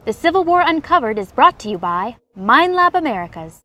The Civil War Uncovered is brought to you by Minelab Americas.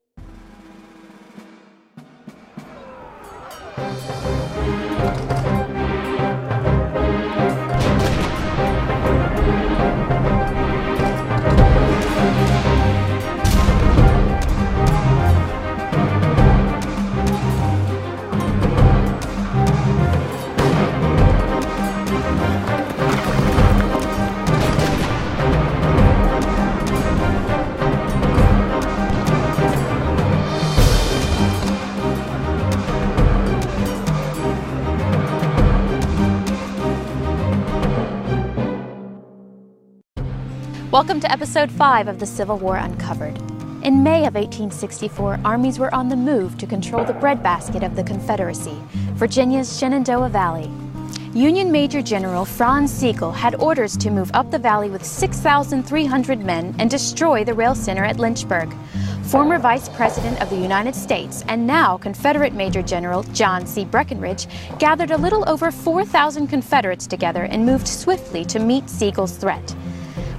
Welcome to Episode 5 of the Civil War Uncovered. In May of 1864, armies were on the move to control the breadbasket of the Confederacy, Virginia's Shenandoah Valley. Union Major General Franz Sigel had orders to move up the valley with 6,300 men and destroy the rail center at Lynchburg. Former Vice President of the United States and now Confederate Major General John C. Breckinridge gathered a little over 4,000 Confederates together and moved swiftly to meet Sigel's threat.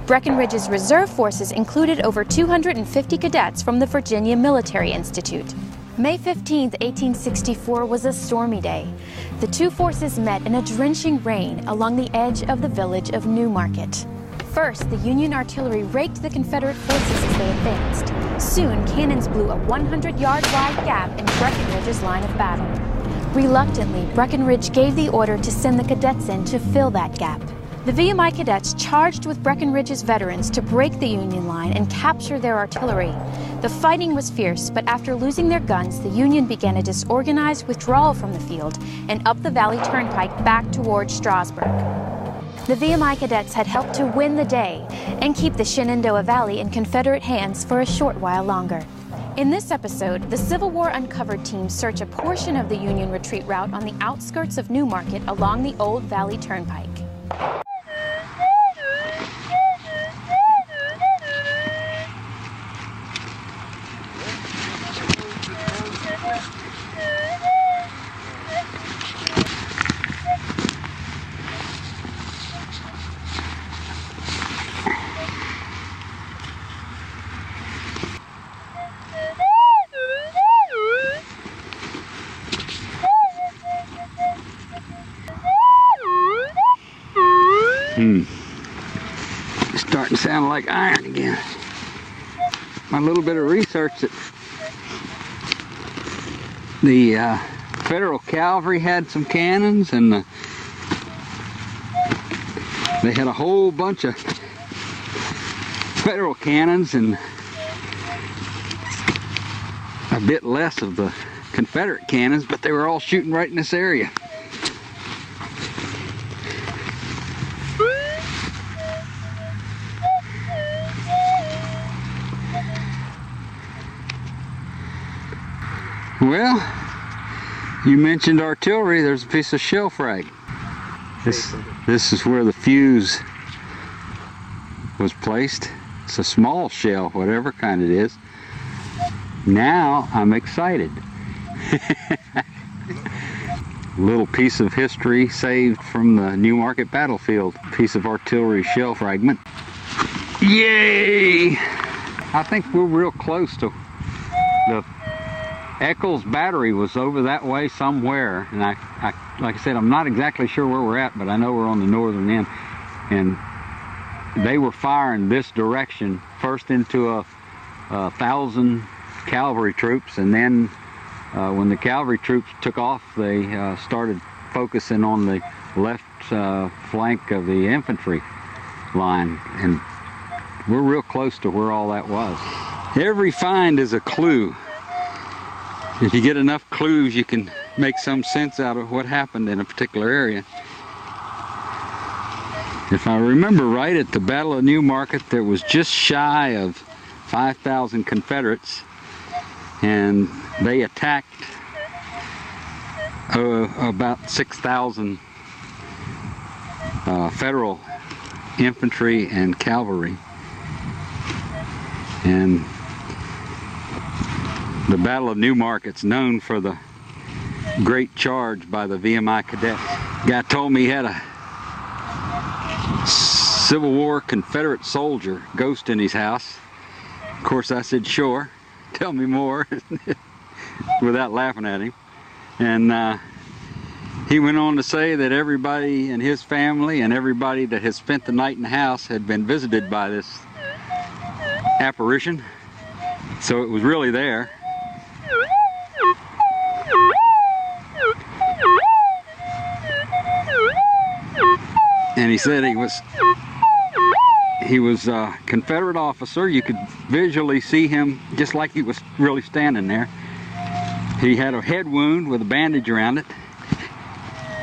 Breckinridge's reserve forces included over 250 cadets from the Virginia Military Institute. May 15, 1864 was a stormy day. The two forces met in a drenching rain along the edge of the village of Newmarket. First, the Union artillery raked the Confederate forces as they advanced. Soon, cannons blew a 100-yard wide gap in Breckinridge's line of battle. Reluctantly, Breckinridge gave the order to send the cadets in to fill that gap. The VMI cadets charged with Breckinridge's veterans to break the Union line and capture their artillery. The fighting was fierce, but after losing their guns, the Union began a disorganized withdrawal from the field and up the Valley Turnpike back towards Strasburg. The VMI cadets had helped to win the day and keep the Shenandoah Valley in Confederate hands for a short while longer. In this episode, the Civil War Uncovered team search a portion of the Union retreat route on the outskirts of Newmarket along the Old Valley Turnpike. Starting to sound like iron again. My little bit of research that the Federal Cavalry had some cannons, and they had a whole bunch of Federal cannons and a bit less of the Confederate cannons, but they were all shooting right in this area. Well, you mentioned artillery. There's a piece of shell frag. This is where the fuse was placed. It's a small shell, whatever kind it is. Now I'm excited. Little piece of history saved from the Newmarket battlefield. Piece of artillery shell fragment. Yay! I think we're real close to the Eccles battery was over that way somewhere, and I like I said, I'm not exactly sure where we're at, but I know we're on the northern end, and they were firing this direction first into a 1,000 cavalry troops, and then when the cavalry troops took off, they started focusing on the left flank of the infantry line, and we're real close to where all that was. Every find is a clue. If you get enough clues, you can make some sense out of what happened in a particular area. If I remember right, at the Battle of Newmarket, there was just shy of 5,000 Confederates, and they attacked about 6,000 Federal infantry and cavalry. And the Battle of Newmarket's known for the great charge by the VMI cadets. Guy told me he had a Civil War Confederate soldier ghost in his house. Of course I said, sure, tell me more, without laughing at him. And he went on to say that everybody in his family and everybody that had spent the night in the house had been visited by this apparition. So it was really there. And he said he was a Confederate officer. You could visually see him just like he was really standing there. He had a head wound with a bandage around it.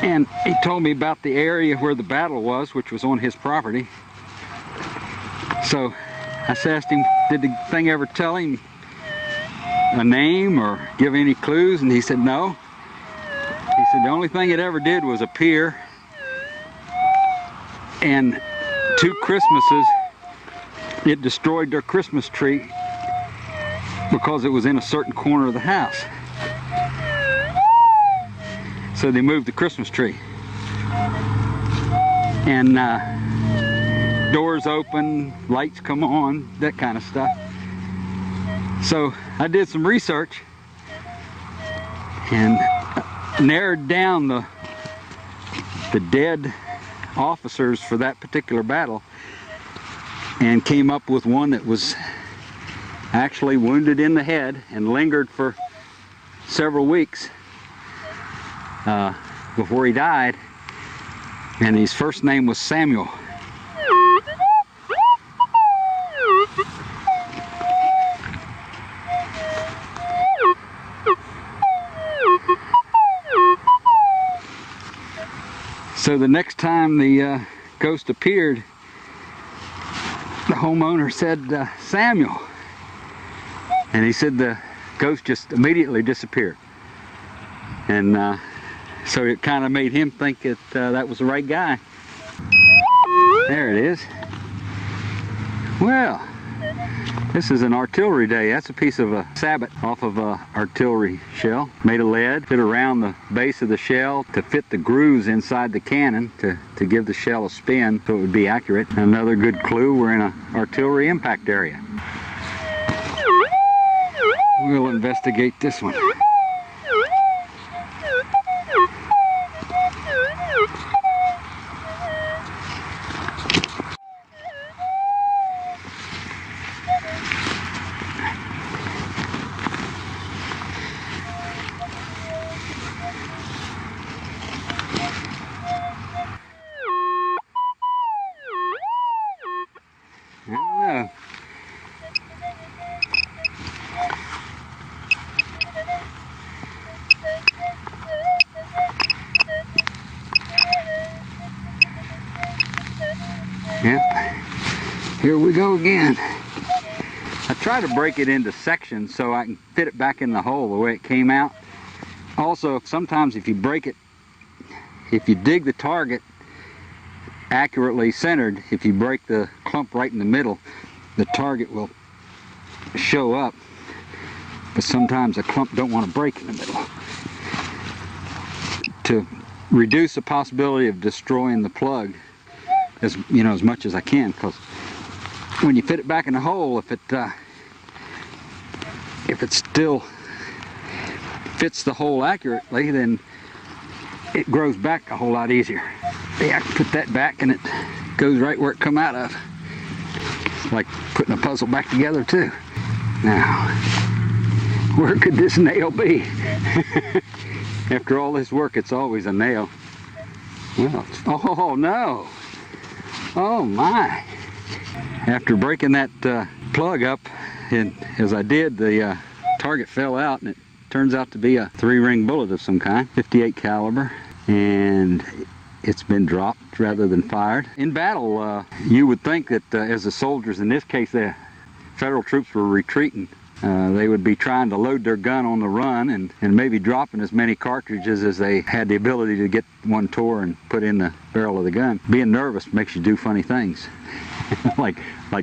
And he told me about the area where the battle was, which was on his property. So I asked him, did the thing ever tell him a name or give any clues? And he said no. He said the only thing it ever did was appear. And 2 Christmases, it destroyed their Christmas tree because it was in a certain corner of the house. So they moved the Christmas tree. And doors open, lights come on, that kind of stuff. So I did some research and narrowed down the dead officers for that particular battle and came up with one that was actually wounded in the head and lingered for several weeks before he died, and his first name was Samuel. So the next time the ghost appeared, the homeowner said, Samuel. And he said the ghost just immediately disappeared. And so it kind of made him think that that was the right guy. There it is. Well, this is an artillery day. That's a piece of a sabot off of a artillery shell. Made of lead, fit around the base of the shell to fit the grooves inside the cannon to give the shell a spin so it would be accurate. Another good clue, we're in an artillery impact area. We'll investigate this one. Yep, here we go again. I try to break it into sections so I can fit it back in the hole the way it came out. Also, sometimes if you break it, if you dig the target accurately centered, if you break the clump right in the middle, the target will show up. But sometimes a clump don't want to break in the middle. To reduce the possibility of destroying the plug, as much as I can, because when you fit it back in the hole, if it still fits the hole accurately, then it grows back a whole lot easier. Yeah, I can put that back and it goes right where it come out of. It's like putting a puzzle back together too. Now, where could this nail be? After all this work, it's always a nail. Well, oh no! Oh my! After breaking that plug up, and as I did, the target fell out, and it turns out to be a 3-ring bullet of some kind, 58 caliber, and it's been dropped rather than fired. In battle, you would think that as the soldiers, in this case, the federal troops were retreating, they would be trying to load their gun on the run and maybe dropping as many cartridges as they had the ability to get one tore and put in the barrel of the gun. Being nervous makes you do funny things, like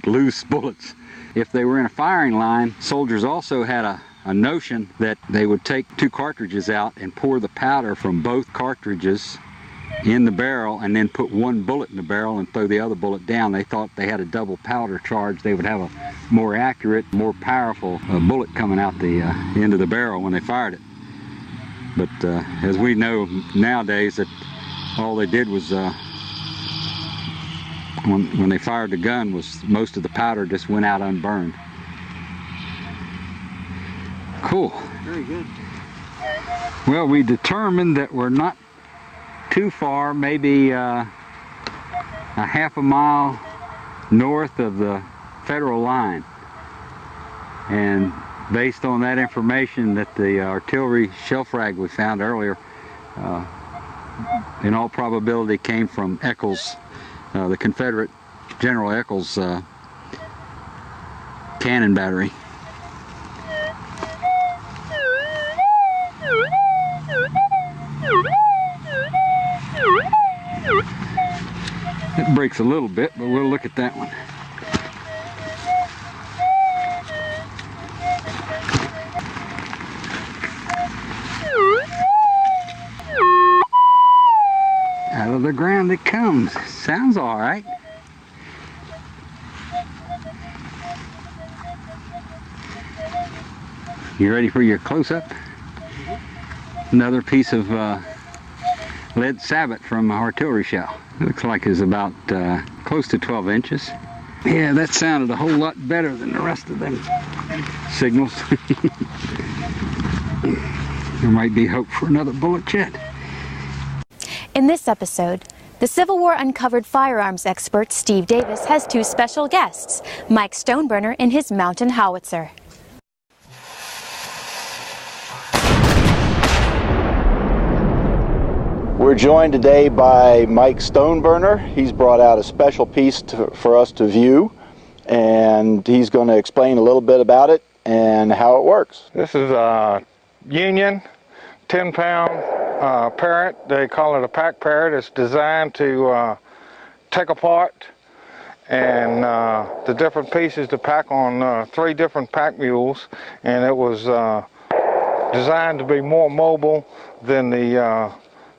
loose bullets. If they were in a firing line, soldiers also had a notion that they would take 2 cartridges out and pour the powder from both cartridges in the barrel and then put one bullet in the barrel and throw the other bullet down. They thought they had a double powder charge. They would have a more accurate, more powerful bullet coming out the end of the barrel when they fired it. But as we know nowadays, that all they did was, when they fired the gun, was most of the powder just went out unburned. Cool. Very good. Well, we determined that we're not too far, maybe a half a mile north of the federal line. And based on that information that the artillery shell frag we found earlier, in all probability came from Eccles, the Confederate General Eccles cannon battery. It breaks a little bit, but we'll look at that one. Out of the ground it comes. Sounds all right. You ready for your close-up? Another piece of lead sabot from an artillery shell. Looks like it's about close to 12 inches. Yeah, that sounded a whole lot better than the rest of them signals. There might be hope for another bullet yet. In this episode, the Civil War uncovered firearms expert Steve Davis has two special guests, Mike Stoneburner in his mountain howitzer. We're joined today by Mike Stoneburner. He's brought out a special piece for us to view, and he's going to explain a little bit about it and how it works. This is a Union 10-pound parrot. They call it a pack parrot. It's designed to take apart and the different pieces to pack on 3 different pack mules, and it was designed to be more mobile than the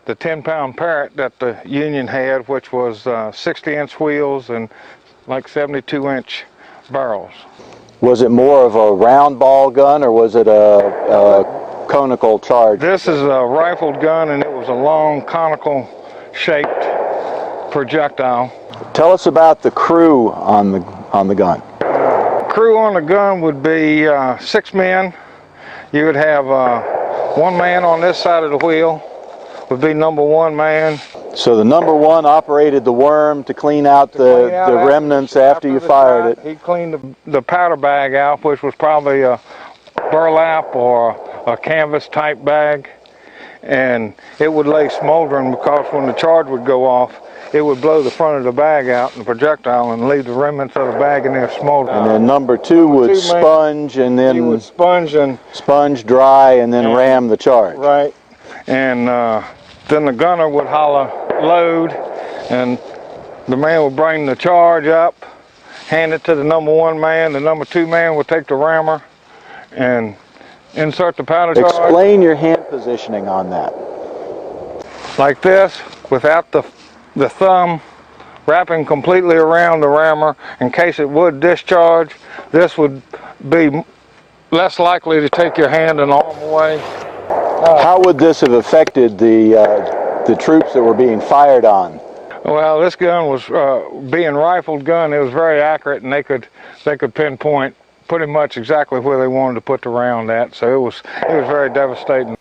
10-pound parrot that the Union had, which was 60-inch wheels and like 72-inch barrels. Was it more of a round ball gun, or was it a conical charge? This is a rifled gun, and it was a long conical shaped projectile. Tell us about the crew on the gun. Crew on the gun would be 6 men. You would have 1 man on this side of the wheel, would be number 1 man. So the number 1 operated the worm to clean out the remnants after you fired it. He cleaned the powder bag out, which was probably a burlap or a canvas type bag, and it would lay smoldering, because when the charge would go off, it would blow the front of the bag out in the projectile and leave the remnants of the bag in there smoldering. And then number 2 would sponge, and then he would sponge dry, and then ram the charge. Right, and then the gunner would holler load, and the man would bring the charge up, hand it to the number 1 man. The number 2 man would take the rammer and insert the powder charge. Explain your hand positioning on that. Like this, without the thumb wrapping completely around the rammer in case it would discharge. This would be less likely to take your hand and arm away. How would this have affected the troops that were being fired on? Well, this gun was being rifled gun. It was very accurate, and they could pinpoint pretty much exactly where they wanted to put the round at. So it was very devastating.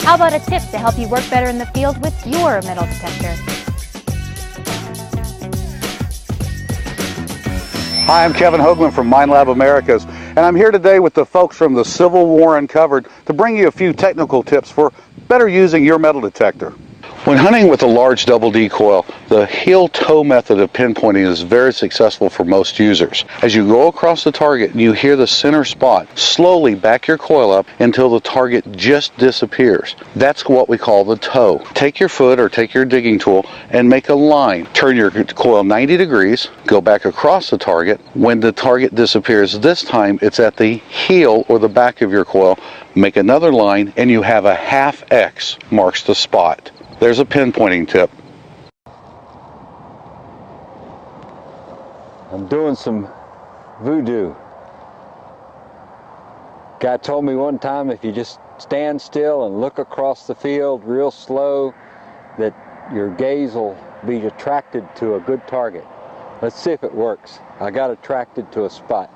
How about a tip to help you work better in the field with your metal detector? Hi, I'm Kevin Hoagland from Minelab Americas, and I'm here today with the folks from the Civil War Uncovered to bring you a few technical tips for better using your metal detector. When hunting with a large double decoil, the heel-toe method of pinpointing is very successful for most users. As you go across the target and you hear the center spot, slowly back your coil up until the target just disappears. That's what we call the toe. Take your foot or take your digging tool and make a line. Turn your coil 90 degrees, go back across the target. When the target disappears this time, it's at the heel or the back of your coil. Make another line and you have a half X marks the spot. There's a pinpointing tip. I'm doing some voodoo. Guy told me one time if you just stand still and look across the field real slow, that your gaze will be attracted to a good target. Let's see if it works. I got attracted to a spot.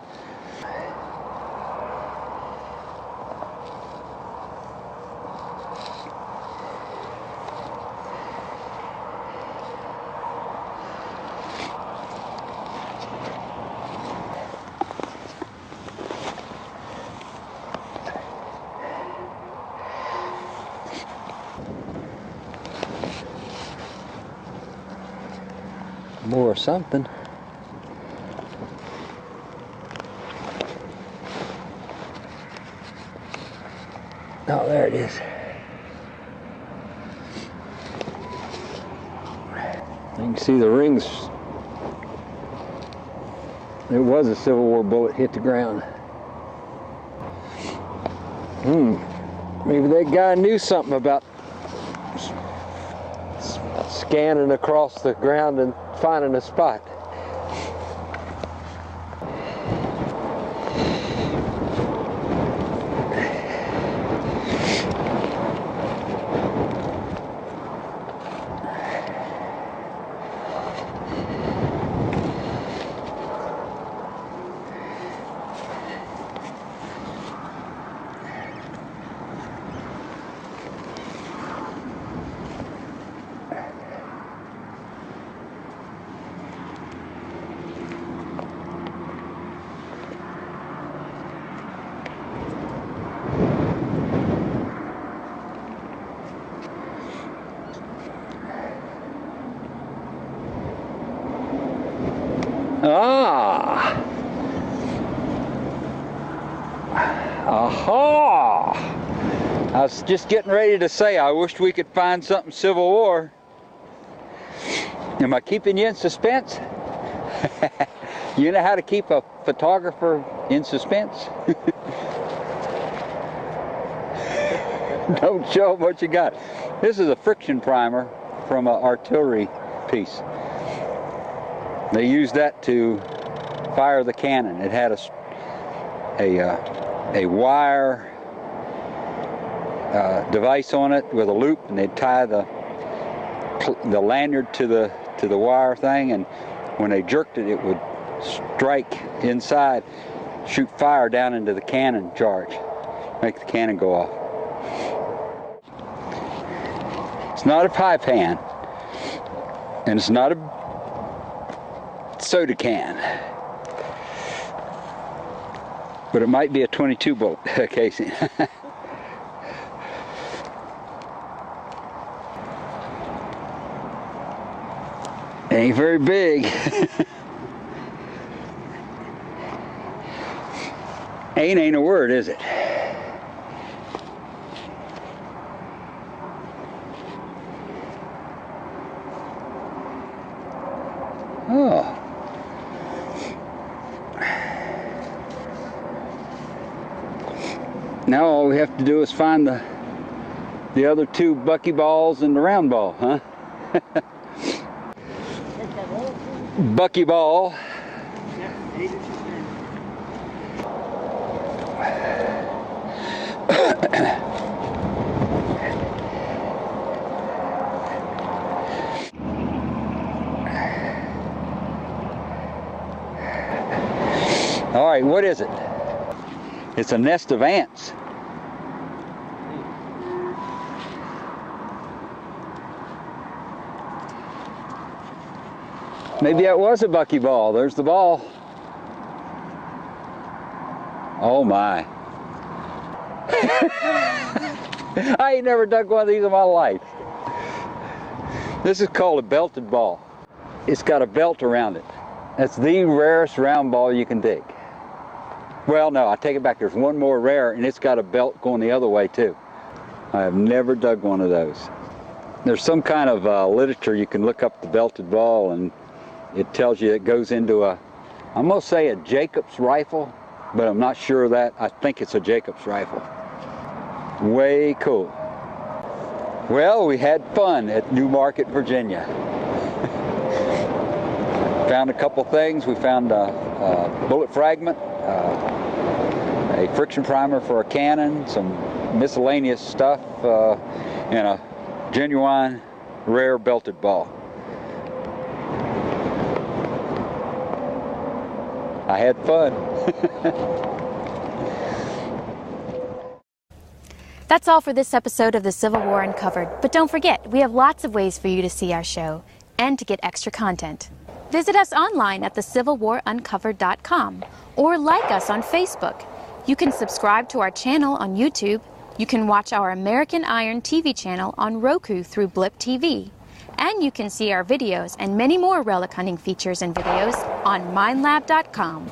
More something. Oh, there it is. You can see the rings. It was a Civil War bullet hit the ground. Maybe that guy knew something about scanning across the ground and finding a spot. Ah! Aha! I was just getting ready to say I wished we could find something Civil War. Am I keeping you in suspense? You know how to keep a photographer in suspense? Don't show them what you got. This is a friction primer from an artillery piece. They used that to fire the cannon. It had a wire device on it with a loop, and they'd tie the lanyard to the wire thing, and when they jerked it, it would strike inside, shoot fire down into the cannon charge, make the cannon go off. It's not a pie pan, and it's not a soda can, but it might be a 22 bullet casing. Ain't very big. Ain't a word, is it? Oh. Now all we have to do is find the other two buckyballs and the round ball, huh? Buckyball. All right, what is it? It's a nest of ants. Maybe that was a buckyball. There's the ball. Oh my. I ain't never dug one of these in my life. This is called a belted ball. It's got a belt around it. That's the rarest round ball you can dig. Well, no, I take it back. There's one more rare, and it's got a belt going the other way, too. I have never dug one of those. There's some kind of literature you can look up the belted ball, and it tells you it goes into a, I'm going to say a Jacobs rifle, but I'm not sure of that. I think it's a Jacobs rifle. Way cool. Well, we had fun at New Market, Virginia. Found a couple things. We found a bullet fragment, a friction primer for a cannon, some miscellaneous stuff, and a genuine rare belted ball. I had fun. That's all for this episode of the Civil War Uncovered, but don't forget, we have lots of ways for you to see our show and to get extra content. Visit us online at thecivilwaruncovered.com or like us on Facebook. You can subscribe to our channel on YouTube. You can watch our American Iron TV channel on Roku through Blip TV. And you can see our videos and many more relic hunting features and videos on Minelab.com.